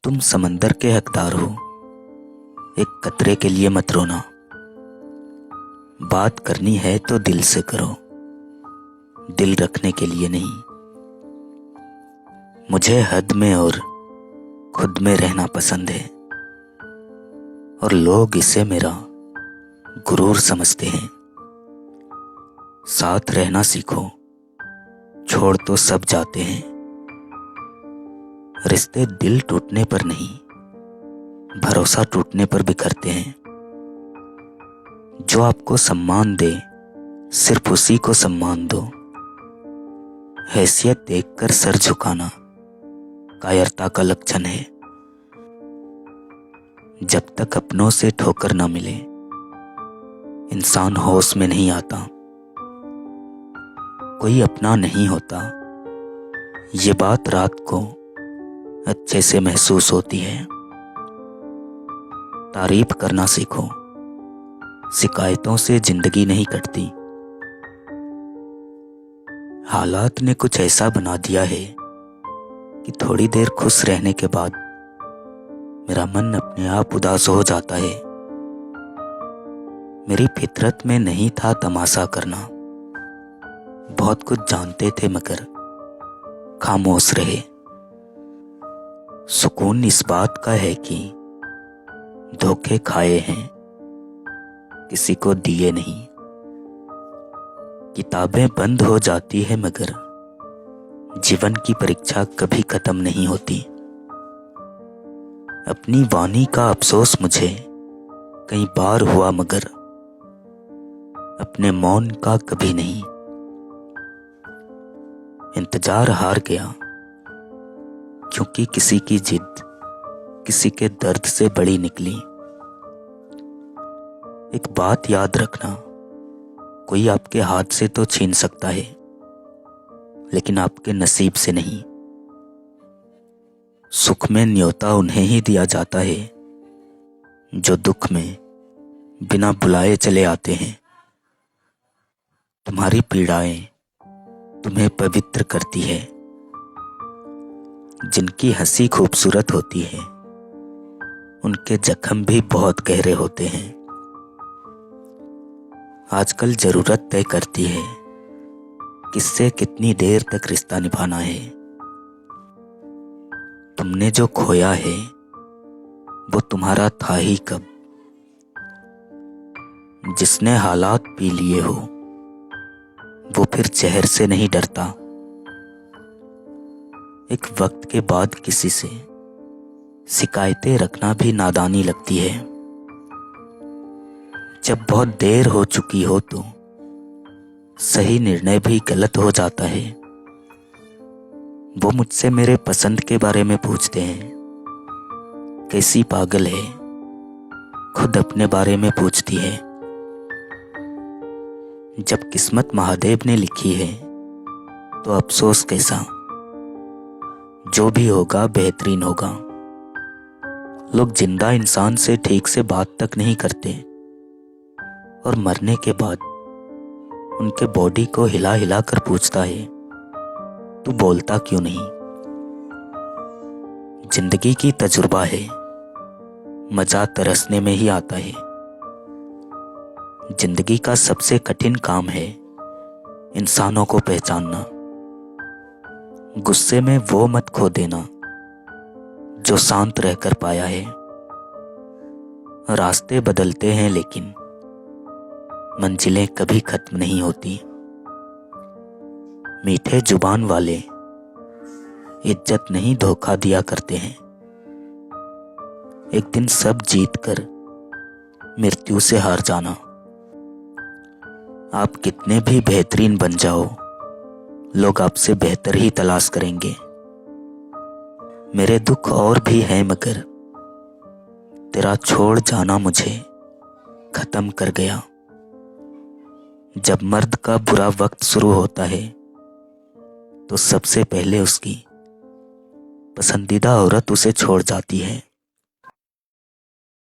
तुम समंदर के हकदार हो, एक कतरे के लिए मत रोना। बात करनी है तो दिल से करो, दिल रखने के लिए नहीं। मुझे हद में और खुद में रहना पसंद है, और लोग इसे मेरा गुरूर समझते हैं। साथ रहना सीखो, छोड़ तो सब जाते हैं। रिश्ते दिल टूटने पर नहीं, भरोसा टूटने पर बिखरते हैं। जो आपको सम्मान दे, सिर्फ उसी को सम्मान दो। हैसियत देखकर सर झुकाना कायरता का लक्षण है। जब तक अपनों से ठोकर ना मिले, इंसान होश में नहीं आता। कोई अपना नहीं होता, ये बात रात को अच्छे से महसूस होती है। तारीफ करना सीखो, शिकायतों से जिंदगी नहीं कटती। हालात ने कुछ ऐसा बना दिया है कि थोड़ी देर खुश रहने के बाद मेरा मन अपने आप उदास हो जाता है। मेरी फितरत में नहीं था तमाशा करना। बहुत कुछ जानते थे मगर खामोश रहे। सुकून इस बात का है कि धोखे खाए हैं, किसी को दिए नहीं। किताबें बंद हो जाती है मगर जीवन की परीक्षा कभी खत्म नहीं होती। अपनी वाणी का अफसोस मुझे कई बार हुआ मगर अपने मौन का कभी नहीं। इंतजार हार गया क्योंकि किसी की जिद किसी के दर्द से बड़ी निकली। एक बात याद रखना, कोई आपके हाथ से तो छीन सकता है, लेकिन आपके नसीब से नहीं। सुख में न्योता उन्हें ही दिया जाता है जो दुख में बिना बुलाए चले आते हैं। तुम्हारी पीड़ाएं तुम्हें पवित्र करती है। जिनकी हंसी खूबसूरत होती है, उनके जख्म भी बहुत गहरे होते हैं। आजकल जरूरत तय करती है किससे कितनी देर तक रिश्ता निभाना है। तुमने जो खोया है वो तुम्हारा था ही कब। जिसने हालात पी लिए हो वो फिर जहर से नहीं डरता। एक वक्त के बाद किसी से शिकायतें रखना भी नादानी लगती है। जब बहुत देर हो चुकी हो तो सही निर्णय भी गलत हो जाता है। वो मुझसे मेरे पसंद के बारे में पूछते हैं, कैसी पागल है, खुद अपने बारे में पूछती है। जब किस्मत महादेव ने लिखी है तो अफसोस कैसा, जो भी होगा बेहतरीन होगा। लोग जिंदा इंसान से ठीक से बात तक नहीं करते, और मरने के बाद उनके बॉडी को हिला हिला कर पूछता है, तू बोलता क्यों नहीं। जिंदगी की तजुर्बा है, मजा तरसने में ही आता है। जिंदगी का सबसे कठिन काम है इंसानों को पहचानना। गुस्से में वो मत खो देना जो शांत रहकर पाया है। रास्ते बदलते हैं लेकिन मंजिलें कभी खत्म नहीं होती। मीठे जुबान वाले इज्जत नहीं धोखा दिया करते हैं। एक दिन सब जीत कर मृत्यु से हार जाना। आप कितने भी बेहतरीन बन जाओ, लोग आपसे बेहतर ही तलाश करेंगे। मेरे दुख और भी हैं मगर तेरा छोड़ जाना मुझे खत्म कर गया। जब मर्द का बुरा वक्त शुरू होता है तो सबसे पहले उसकी पसंदीदा औरत उसे छोड़ जाती है।